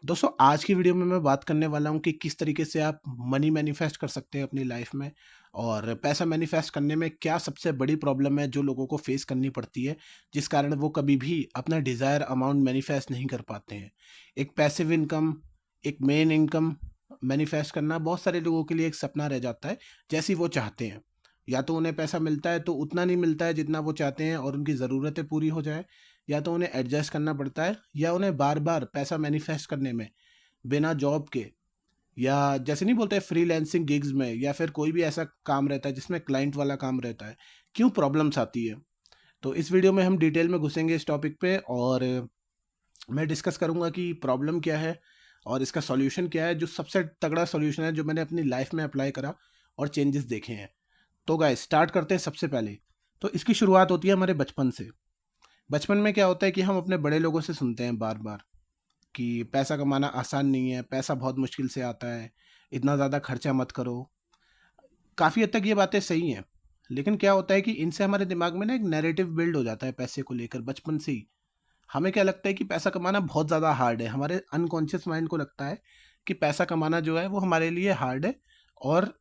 दोस्तों आज की वीडियो में मैं बात करने वाला हूँ कि किस तरीके से आप मनी मैनिफेस्ट कर सकते हैं अपनी लाइफ में और पैसा मैनिफेस्ट करने में क्या सबसे बड़ी प्रॉब्लम है जो लोगों को फेस करनी पड़ती है जिस कारण वो कभी भी अपना डिज़ायर अमाउंट मैनिफेस्ट नहीं कर पाते हैं। एक पैसिव इनकम, एक मेन इनकम मैनिफेस्ट करना बहुत सारे लोगों के लिए एक सपना रह जाता है जैसी वो चाहते हैं। या तो उन्हें पैसा मिलता है तो उतना नहीं मिलता है जितना वो चाहते हैं और उनकी ज़रूरतें पूरी हो जाए, या तो उन्हें एडजस्ट करना पड़ता है, या उन्हें बार बार पैसा मैनिफेस्ट करने में बिना जॉब के, या जैसे नहीं बोलते फ्रीलांसिंग गिग्स में, या फिर कोई भी ऐसा काम रहता है जिसमें क्लाइंट वाला काम रहता है, क्यों प्रॉब्लम्स आती है। तो इस वीडियो में हम डिटेल में घुसेंगे इस टॉपिक पे और मैं डिस्कस करूंगा कि प्रॉब्लम क्या है और इसका सॉल्यूशन क्या है, जो सबसे तगड़ा सॉल्यूशन है जो मैंने अपनी लाइफ में अप्लाई करा और चेंजेस देखे हैं। तो गाइस स्टार्ट करते हैं। सबसे पहले तो इसकी शुरुआत होती है हमारे बचपन से। बचपन में क्या होता है कि हम अपने बड़े लोगों से सुनते हैं बार बार कि पैसा कमाना आसान नहीं है, पैसा बहुत मुश्किल से आता है, इतना ज़्यादा खर्चा मत करो। काफ़ी हद तक ये बातें सही हैं, लेकिन क्या होता है कि इनसे हमारे दिमाग में ना एक नैरेटिव बिल्ड हो जाता है पैसे को लेकर बचपन से ही। हमें क्या लगता है कि पैसा कमाना बहुत ज़्यादा हार्ड है, हमारे अनकॉन्शियस माइंड को लगता है कि पैसा कमाना जो है वो हमारे लिए हार्ड है। और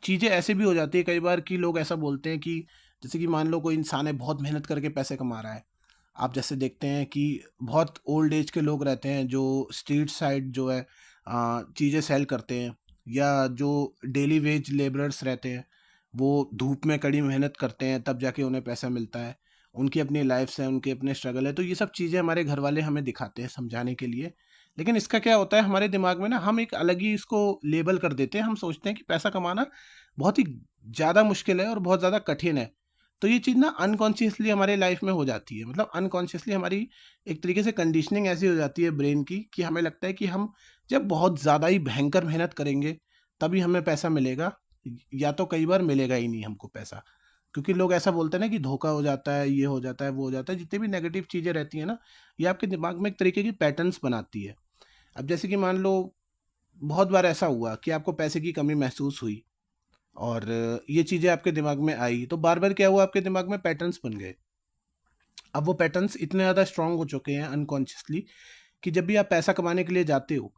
चीज़ें ऐसे भी हो जाती है कई बार कि लोग ऐसा बोलते हैं कि जैसे कि मान लो कोई इंसान है बहुत मेहनत करके पैसे कमा रहा है। आप जैसे देखते हैं कि बहुत ओल्ड एज के लोग रहते हैं जो स्ट्रीट साइड जो है चीज़ें सेल करते हैं, या जो डेली वेज लेबरर्स रहते हैं वो धूप में कड़ी मेहनत करते हैं तब जाके उन्हें पैसा मिलता है। उनकी अपनी लाइफ है, उनके अपने स्ट्रगल है, तो ये सब चीज़ें हमारे घर वाले हमें दिखाते हैं समझाने के लिए। लेकिन इसका क्या होता है हमारे दिमाग में ना, हम एक अलग ही इसको लेबल कर देते हैं। हम सोचते हैं कि पैसा कमाना बहुत ही ज़्यादा मुश्किल है और बहुत ज़्यादा कठिन है। तो ये चीज़ ना अनकॉन्शियसली हमारे लाइफ में हो जाती है, मतलब अनकॉन्शियसली हमारी एक तरीके से कंडीशनिंग ऐसी हो जाती है ब्रेन की कि हमें लगता है कि हम जब बहुत ज़्यादा ही भयंकर मेहनत करेंगे तभी हमें पैसा मिलेगा, या तो कई बार मिलेगा ही नहीं हमको पैसा। क्योंकि लोग ऐसा बोलते हैं ना कि धोखा हो जाता है, ये हो जाता है, वो हो जाता है, जितनी भी नेगेटिव चीज़ें रहती हैं ना, ये आपके दिमाग में एक तरीके की पैटर्न्स बनाती है। अब जैसे कि मान लो बहुत बार ऐसा हुआ कि आपको पैसे की कमी महसूस हुई और ये चीज़ें आपके दिमाग में आई, तो बार बार क्या हुआ, आपके दिमाग में पैटर्न्स बन गए। अब वो पैटर्न्स इतने ज़्यादा स्ट्रांग हो चुके हैं अनकॉन्शियसली कि जब भी आप पैसा कमाने के लिए जाते हो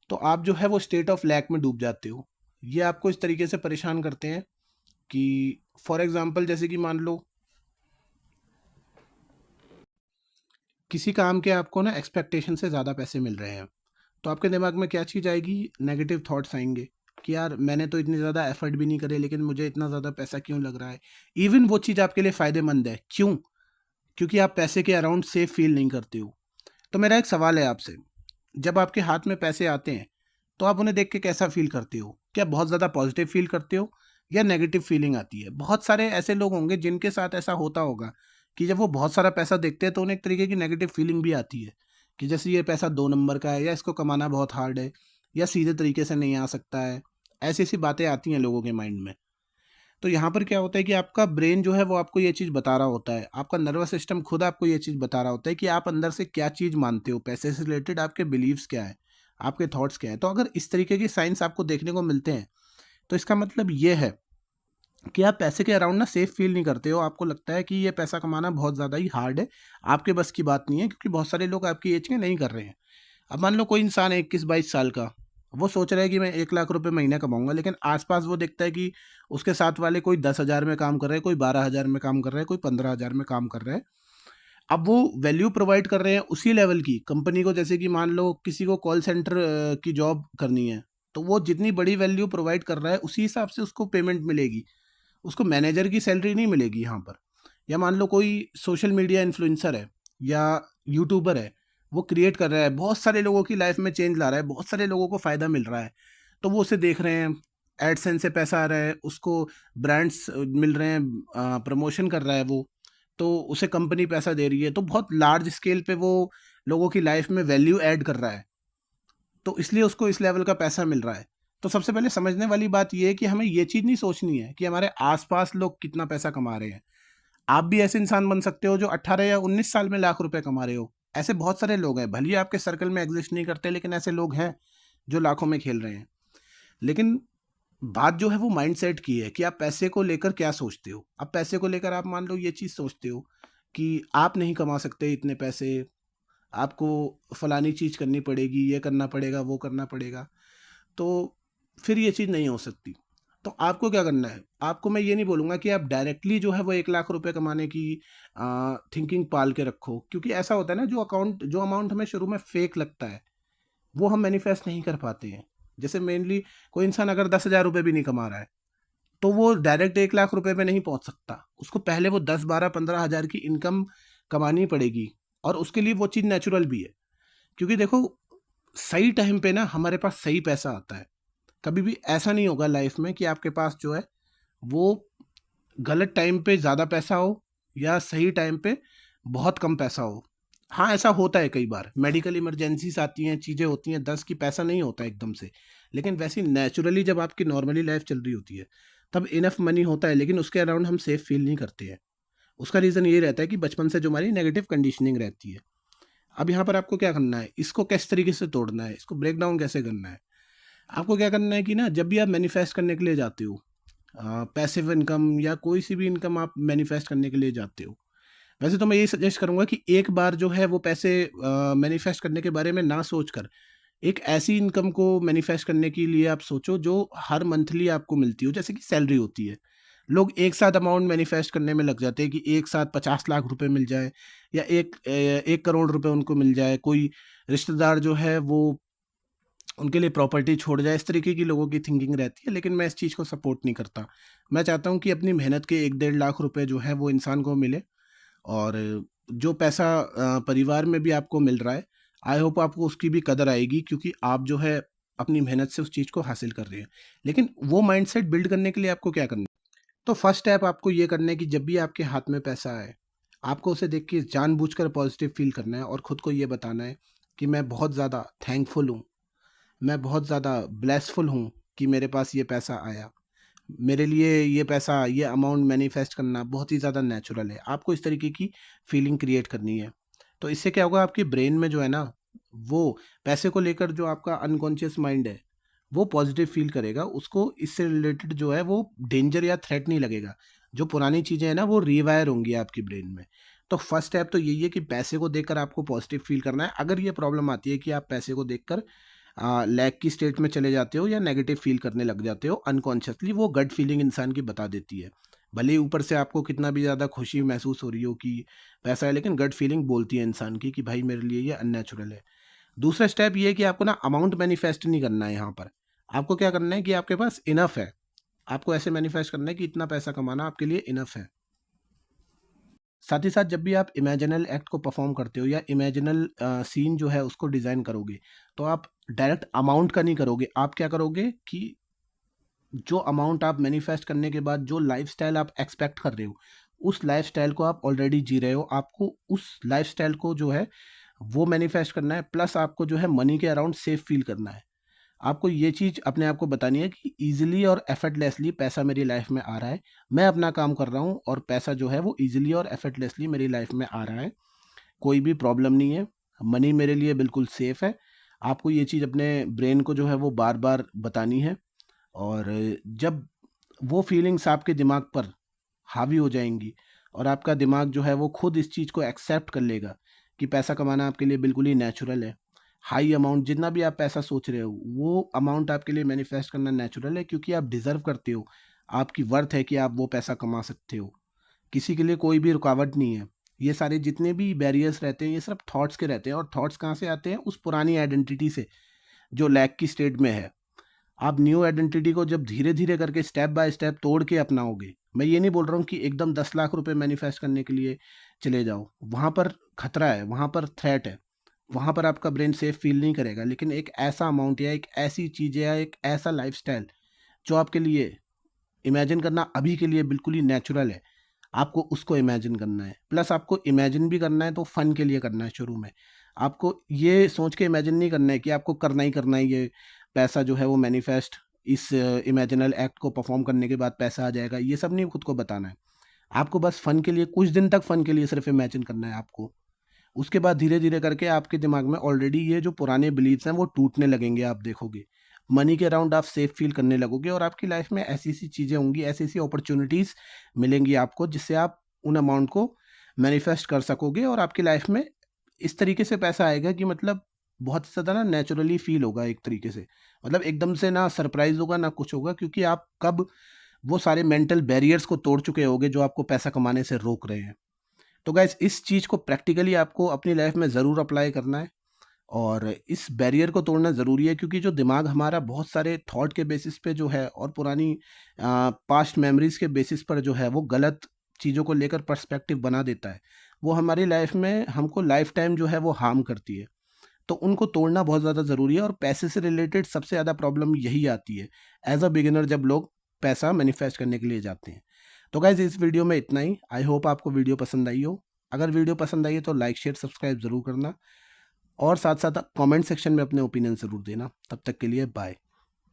तो आप जो है वो स्टेट ऑफ लैक में डूब जाते हो। ये आपको इस तरीके से परेशान करते हैं कि फॉर एग्जांपल जैसे कि मान लो किसी काम के आपको ना एक्सपेक्टेशन से ज़्यादा पैसे मिल रहे हैं, तो आपके दिमाग में क्या चीज़ आएगी, नेगेटिव थॉट्स आएंगे कि यार मैंने तो इतनी ज़्यादा एफर्ट भी नहीं करे लेकिन मुझे इतना ज़्यादा पैसा क्यों लग रहा है। इवन वो चीज़ आपके लिए फ़ायदेमंद है, क्यों? क्योंकि आप पैसे के अराउंड सेफ फील नहीं करते हो। तो मेरा एक सवाल है आपसे, जब आपके हाथ में पैसे आते हैं तो आप उन्हें देख के कैसा फील करते हो? क्या बहुत ज़्यादा पॉजिटिव फील करते हो या नेगेटिव फीलिंग आती है? बहुत सारे ऐसे लोग होंगे जिनके साथ ऐसा होता होगा कि जब वो बहुत सारा पैसा देखते हैं तो उन्हें एक तरीके की नेगेटिव फीलिंग भी आती है कि जैसे ये पैसा 2 नंबर का है, या इसको कमाना बहुत हार्ड है, या सीधे तरीके से नहीं आ सकता है। ऐसी-ऐसी बातें आती हैं लोगों के माइंड में। तो यहाँ पर क्या होता है कि आपका ब्रेन जो है वो आपको ये चीज़ बता रहा होता है, आपका नर्वस सिस्टम खुद आपको ये चीज़ बता रहा होता है कि आप अंदर से क्या चीज़ मानते हो, पैसे से रिलेटेड आपके बिलीव्स क्या है, आपके थॉट्स क्या है। तो अगर इस तरीके की साइंस आपको देखने को मिलते हैं तो इसका मतलब ये है कि आप पैसे के अराउंड ना सेफ फील नहीं करते हो, आपको लगता है कि ये पैसा कमाना बहुत ज़्यादा ही हार्ड है, आपके बस की बात नहीं है, क्योंकि बहुत सारे लोग आपकी एज के नहीं कर रहे हैं। अब मान लो कोई इंसान है 21-22 साल का, वो सोच रहा है कि मैं 1 लाख रुपए महीने कमाऊंगा, लेकिन आसपास वो देखता है कि उसके साथ वाले कोई 10,000 में काम कर रहे हैं, कोई 12,000 में काम कर रहा है, कोई 15,000 में काम कर रहे हैं। अब वो वैल्यू प्रोवाइड कर रहे हैं उसी लेवल की कंपनी को। जैसे कि मान लो किसी को कॉल सेंटर की जॉब करनी है, तो वो जितनी बड़ी वैल्यू प्रोवाइड कर रहा है उसी हिसाब से उसको पेमेंट मिलेगी, उसको मैनेजर की सैलरी नहीं मिलेगी यहाँ पर। या मान लो कोई सोशल मीडिया इन्फ्लुएंसर है या यूट्यूबर है, वो क्रिएट कर रहा है, बहुत सारे लोगों की लाइफ में चेंज ला रहा है, बहुत सारे लोगों को फ़ायदा मिल रहा है, तो वो उसे देख रहे हैं, एडसेंस से पैसा आ रहा है, उसको ब्रांड्स मिल रहे हैं, प्रमोशन कर रहा है वो, तो उसे कंपनी पैसा दे रही है, तो बहुत लार्ज स्केल पे वो लोगों की लाइफ में वैल्यू ऐड कर रहा है, तो इसलिए उसको इस लेवल का पैसा मिल रहा है। तो सबसे पहले समझने वाली बात ये है कि हमें ये चीज़ नहीं सोचनी है कि हमारे आसपास लोग कितना पैसा कमा रहे हैं। आप भी ऐसे इंसान बन सकते हो जो 18 या 19 साल में लाख रुपए कमा रहे हो। ऐसे बहुत सारे लोग हैं, भले ही आपके सर्कल में एग्जिस्ट नहीं करते, लेकिन ऐसे लोग हैं जो लाखों में खेल रहे हैं। लेकिन बात जो है वो माइंडसेट की है कि आप पैसे को लेकर क्या सोचते हो। अब पैसे को लेकर आप मान लो ये चीज़ सोचते हो कि आप नहीं कमा सकते इतने पैसे, आपको फलानी चीज़ करनी पड़ेगी, ये करना पड़ेगा, वो करना पड़ेगा, तो फिर ये चीज़ नहीं हो सकती। तो आपको क्या करना है, आपको मैं ये नहीं बोलूँगा कि आप डायरेक्टली जो है वो 1 लाख रुपए कमाने की थिंकिंग पाल के रखो, क्योंकि ऐसा होता है ना, जो अमाउंट हमें शुरू में फेक लगता है वो हम मैनिफेस्ट नहीं कर पाते हैं। जैसे मेनली कोई इंसान अगर 10,000 रुपये भी नहीं कमा रहा है तो वो डायरेक्ट 1 लाख रुपए पे नहीं पहुंच सकता। उसको पहले वो 10, 12, 15 हज़ार की इनकम कमानी पड़ेगी, और उसके लिए वो चीज़ नेचुरल भी है। क्योंकि देखो, सही टाइम पे ना हमारे पास सही पैसा आता है। कभी भी ऐसा नहीं होगा लाइफ में कि आपके पास जो है वो गलत टाइम पे ज़्यादा पैसा हो या सही टाइम पे बहुत कम पैसा हो। हाँ, ऐसा होता है कई बार, मेडिकल इमरजेंसीज आती हैं, चीज़ें होती हैं, 10 की पैसा नहीं होता एकदम से। लेकिन वैसे नेचुरली जब आपकी नॉर्मली लाइफ चल रही होती है तब इनफ मनी होता है, लेकिन उसके अराउंड हम सेफ फील नहीं करते हैं। उसका रीज़न ये रहता है कि बचपन से जो हमारी नेगेटिव कंडीशनिंग रहती है। अब यहाँ पर आपको क्या करना है, इसको किस तरीके से तोड़ना है, इसको ब्रेक डाउन कैसे करना है। आपको क्या करना है कि ना, जब भी आप मैनिफेस्ट करने के लिए जाते हो, पैसिव इनकम या कोई सी भी इनकम आप मैनिफेस्ट करने के लिए जाते हो, वैसे तो मैं ये सजेस्ट करूंगा कि एक बार जो है वो पैसे मैनिफेस्ट करने के बारे में ना सोचकर एक ऐसी इनकम को मैनिफेस्ट करने के लिए आप सोचो जो हर मंथली आपको मिलती हो, जैसे कि सैलरी होती है। लोग एक साथ अमाउंट मैनिफेस्ट करने में लग जाते हैं कि एक साथ 50 लाख रुपए मिल जाए या 1 करोड़ रुपए उनको मिल जाए, कोई रिश्तेदार जो है वो उनके लिए प्रॉपर्टी छोड़ जाए। इस तरीके की लोगों की थिंकिंग रहती है, लेकिन मैं इस चीज़ को सपोर्ट नहीं करता। मैं चाहता हूँ कि अपनी मेहनत के 1 डेढ़ लाख रुपए जो है वो इंसान को मिले, और जो पैसा परिवार में भी आपको मिल रहा है, आई होप आपको उसकी भी कदर आएगी, क्योंकि आप जो है अपनी मेहनत से उस चीज़ को हासिल कर रहे हैं। लेकिन वो माइंडसेट बिल्ड करने के लिए आपको क्या करना है? तो फर्स्ट स्टेप आपको ये करना है कि जब भी आपके हाथ में पैसा आए, आपको उसे देख के जानबूझकर पॉजिटिव फील करना है और खुद को ये बताना है कि मैं बहुत ज़्यादा थैंकफुल हूँ, मैं बहुत ज़्यादा ब्लेसफुल हूँ कि मेरे पास ये पैसा आया। मेरे लिए ये पैसा, ये अमाउंट मैनिफेस्ट करना बहुत ही ज़्यादा नेचुरल है। आपको इस तरीके की फीलिंग क्रिएट करनी है। तो इससे क्या होगा, आपके ब्रेन में जो है ना, वो पैसे को लेकर जो आपका अनकॉन्शियस माइंड है, वो पॉजिटिव फील करेगा। उसको इससे रिलेटेड जो है वो डेंजर या थ्रेट नहीं लगेगा। जो पुरानी चीज़ें हैं ना वो रिवायर होंगी आपकी ब्रेन में। तो फर्स्ट स्टेप तो यही है कि पैसे को देखकर आपको पॉजिटिव फील करना है। अगर ये प्रॉब्लम आती है कि आप पैसे को देखकर लैक की स्टेट में चले जाते हो या नेगेटिव फील करने लग जाते हो अनकॉन्शियसली, वो गट फीलिंग इंसान की बता देती है। भले ही ऊपर से आपको कितना भी ज़्यादा खुशी महसूस हो रही हो कि पैसा है, लेकिन गट फीलिंग बोलती है इंसान की कि भाई मेरे लिए ये अननेचुरल है। दूसरा स्टेप ये है कि आपको ना अमाउंट मैनिफेस्ट नहीं करना है यहाँ पर। आपको क्या करना है कि आपके पास इनफ है। आपको ऐसे मैनिफेस्ट करना है कि इतना पैसा कमाना आपके लिए इनफ है। साथ ही साथ जब भी आप इमेजिनल एक्ट को परफॉर्म करते हो या इमेजिनल सीन जो है उसको डिज़ाइन करोगे, तो आप डायरेक्ट अमाउंट का नहीं करोगे। आप क्या करोगे कि जो अमाउंट आप मैनिफेस्ट करने के बाद जो लाइफस्टाइल आप एक्सपेक्ट कर रहे हो, उस लाइफस्टाइल को आप ऑलरेडी जी रहे हो। आपको उस लाइफस्टाइल को जो है वो मैनिफेस्ट करना है, प्लस आपको जो है मनी के अराउंड सेफ फील करना है। आपको ये चीज़ अपने आप को बतानी है कि ईज़िली और एफर्टलेसली पैसा मेरी लाइफ में आ रहा है। मैं अपना काम कर रहा हूँ और पैसा जो है वो ईज़िली और एफर्टलेसली मेरी लाइफ में आ रहा है। कोई भी प्रॉब्लम नहीं है। मनी मेरे लिए बिल्कुल सेफ़ है। आपको ये चीज़ अपने ब्रेन को जो है वो बार-बार बतानी है, और जब वो फीलिंग्स आपके दिमाग पर हावी हो जाएँगी और आपका दिमाग जो है वो खुद इस चीज़ को एक्सेप्ट कर लेगा कि पैसा कमाना आपके लिए बिल्कुल ही नेचुरल है। हाई अमाउंट जितना भी आप पैसा सोच रहे हो, वो अमाउंट आपके लिए मैनिफेस्ट करना नेचुरल है, क्योंकि आप डिज़र्व करते हो। आपकी वर्थ है कि आप वो पैसा कमा सकते हो। किसी के लिए कोई भी रुकावट नहीं है। ये सारे जितने भी बैरियर्स रहते हैं, ये सिर्फ थॉट्स के रहते हैं, और थॉट्स कहाँ से आते हैं? उस पुरानी आइडेंटिटी से, जो लैक की स्टेट में है। आप न्यू आइडेंटिटी को जब धीरे-धीरे करके स्टेप बाय स्टेप तोड़ के अपनाओगे, मैं ये नहीं बोल रहा हूँ कि एकदम 10 लाख रुपए मैनिफेस्ट करने के लिए चले जाओ। वहाँ पर खतरा है, वहाँ पर थ्रेट है। वहाँ पर आपका ब्रेन सेफ फील नहीं करेगा। लेकिन एक ऐसा अमाउंट या एक ऐसी चीज़ या एक ऐसा लाइफ़स्टाइल जो आपके लिए इमेजिन करना अभी के लिए बिल्कुल ही नेचुरल है, आपको उसको इमेजिन करना है। प्लस आपको इमेजिन भी करना है तो फ़न के लिए करना है शुरू में। आपको ये सोच के इमेजिन नहीं करना है कि आपको करना ही करना है ये पैसा जो है वो मैनिफेस्ट, इस इमेजिनल एक्ट को परफ़ॉर्म करने के बाद पैसा आ जाएगा, ये सब नहीं खुद को बताना है। आपको बस फ़न के लिए, कुछ दिन तक फ़न के लिए सिर्फ़ इमेजिन करना है आपको। उसके बाद धीरे-धीरे करके आपके दिमाग में ऑलरेडी ये जो पुराने बिलीव्स हैं वो टूटने लगेंगे, आप देखोगे। मनी के अराउंड आप सेफ फील करने लगोगे, और आपकी लाइफ में ऐसी-ऐसी चीज़ें होंगी, ऐसी-ऐसी अपॉर्च्युनिटीज़ मिलेंगी आपको, जिससे आप उन अमाउंट को मैनिफेस्ट कर सकोगे और आपकी लाइफ में इस तरीके से पैसा आएगा कि मतलब बहुत ज़्यादा ना नेचुरली फ़ील होगा एक तरीके से। मतलब एकदम से ना सरप्राइज़ होगा, ना कुछ होगा, क्योंकि आप कब वो सारे मेंटल बैरियर्स को तोड़ चुके होगे जो आपको पैसा कमाने से रोक रहे हैं। तो गाइज़ इस चीज़ को प्रैक्टिकली आपको अपनी लाइफ़ में ज़रूर अप्लाई करना है, और इस बैरियर को तोड़ना ज़रूरी है, क्योंकि जो दिमाग हमारा बहुत सारे थॉट के बेसिस पे जो है, और पुरानी पास्ट मेमोरीज़ के बेसिस पर जो है वो गलत चीज़ों को लेकर पर्सपेक्टिव बना देता है। वो हमारी लाइफ़ में हमको लाइफ़ टाइम जो है वो हार्म करती है। तो उनको तोड़ना बहुत ज़्यादा ज़रूरी है, और पैसे से रिलेटेड सबसे ज़्यादा प्रॉब्लम यही आती है एज़ अ बिगिनर, जब लोग पैसा मैनिफेस्ट करने के लिए जाते हैं। तो गाइज़ इस वीडियो में इतना ही। आई होप आपको वीडियो पसंद आई हो। अगर वीडियो पसंद आई है तो लाइक, शेयर, सब्सक्राइब ज़रूर करना, और साथ-साथ कमेंट सेक्शन में अपने ओपिनियन ज़रूर देना। तब तक के लिए बाय।